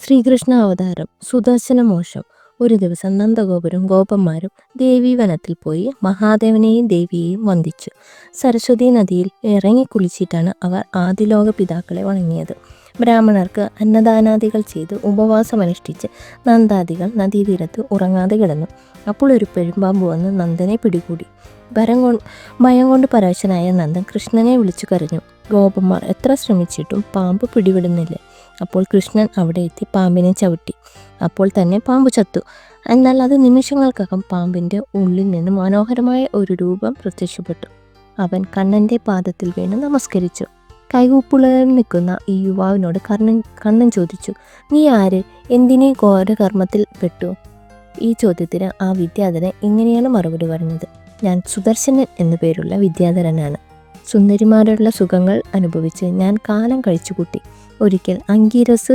ശ്രീകൃഷ്ണ അവതാരം, സുദർശന മോക്ഷം. ഒരു ദിവസം നന്ദഗോപരും ഗോപന്മാരും ദേവീവനത്തിൽ പോയി മഹാദേവനെയും ദേവിയെയും വന്ദിച്ചു. സരസ്വതി നദിയിൽ ഇറങ്ങിക്കുളിച്ചിട്ടാണ് അവർ ആദിലോക പിതാക്കളെ വണങ്ങിയത്. ബ്രാഹ്മണർക്ക് അന്നദാനാദികൾ ചെയ്ത് ഉപവാസമനുഷ്ഠിച്ച് നന്ദാദികൾ നദീതീരത്ത് ഉറങ്ങാതെ കിടന്നു. അപ്പോൾ ഒരു പെരുമ്പാമ്പ് വന്ന് നന്ദനെ പിടികൂടി. ഭയം കൊണ്ട് പരവശനായ നന്ദൻ കൃഷ്ണനെ വിളിച്ചു കരഞ്ഞു. ഗോപന്മാർ എത്ര ശ്രമിച്ചിട്ടും പാമ്പ് പിടിവിടുന്നില്ല. അപ്പോൾ കൃഷ്ണൻ അവിടെ എത്തി പാമ്പിനെ ചവിട്ടി. അപ്പോൾ തന്നെ പാമ്പ് ചത്തു. എന്നാൽ അത് നിമിഷങ്ങൾക്കകം പാമ്പിൻ്റെ ഉള്ളിൽ നിന്ന് മനോഹരമായ ഒരു രൂപം പ്രത്യക്ഷപ്പെട്ടു. അവൻ കണ്ണൻ്റെ പാദത്തിൽ വീണ് നമസ്കരിച്ചു. കൈകൂപ്പുളയിൽ നിൽക്കുന്ന ഈ യുവാവിനോട് കണ്ണൻ ചോദിച്ചു, "നീ ആര്? എന്തിനെ ഘോരകർമ്മത്തിൽ പെട്ടു?" ഈ ചോദ്യത്തിന് ആ വിദ്യാധരൻ ഇങ്ങനെയാണ് മറുപടി പറഞ്ഞത്: "ഞാൻ സുദർശനൻ എന്നു പേരുള്ള വിദ്യാധരനാണ്. സുന്ദരിമാരുള്ള സുഖങ്ങൾ അനുഭവിച്ച് ഞാൻ കാലം കഴിച്ചുകൂട്ടി. ഒരിക്കൽ അങ്കിരസ്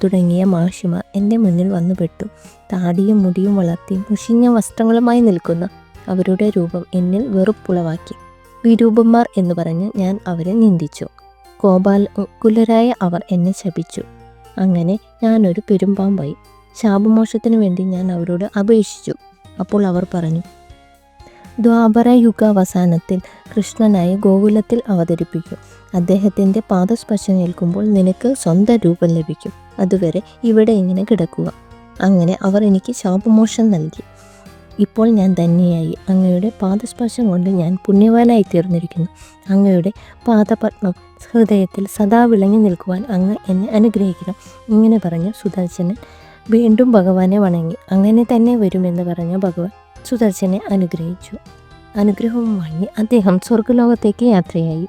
തുടങ്ങിയ മഹർഷിമാർ എൻ്റെ മുന്നിൽ വന്നുപെട്ടു. താടിയും മുടിയും വളർത്തി മുഷിഞ്ഞ വസ്ത്രങ്ങളുമായി നിൽക്കുന്ന അവരുടെ രൂപം എന്നിൽ വെറുപ്പുളവാക്കി. വിരൂപന്മാർ എന്ന് പറഞ്ഞ് ഞാൻ അവരെ നിന്ദിച്ചു. കോപാകുലരായ അവർ എന്നെ ശപിച്ചു. അങ്ങനെ ഞാനൊരു പെരുമ്പാമ്പായി. ശാപമോക്ഷത്തിനു വേണ്ടി ഞാൻ അവരോട് അപേക്ഷിച്ചു. അപ്പോൾ അവർ പറഞ്ഞു, ദ്വാപര യുഗാവസാനത്തിൽ കൃഷ്ണനായി ഗോകുലത്തിൽ അവതരിപ്പിക്കും. അദ്ദേഹത്തിൻ്റെ പാദസ്പർശം ഏൽക്കുമ്പോൾ നിനക്ക് സ്വന്തം രൂപം ലഭിക്കും. അതുവരെ ഇവിടെ ഇങ്ങനെ കിടക്കുക. അങ്ങനെ അവർ എനിക്ക് ശാപമോക്ഷം നൽകി. ഇപ്പോൾ ഞാൻ ധന്യയായി. അങ്ങയുടെ പാദസ്പർശം കൊണ്ട് ഞാൻ പുണ്യവാനായി തീർന്നിരിക്കുന്നു. അങ്ങയുടെ പാദപത്മം ഹൃദയത്തിൽ സദാ വിളങ്ങി നിൽക്കുവാൻ അങ്ങ് എന്നെ അനുഗ്രഹിക്കണം." ഇങ്ങനെ പറഞ്ഞ സുദർശനൻ വീണ്ടും ഭഗവാനെ വണങ്ങി. അങ്ങനെ തന്നെ വരുമെന്ന് പറഞ്ഞ ഭഗവാൻ സുദർശനെ അനുഗ്രഹിച്ചു. അനുഗ്രഹവും വാങ്ങി അദ്ദേഹം സ്വർഗലോകത്തേക്ക് യാത്രയായി.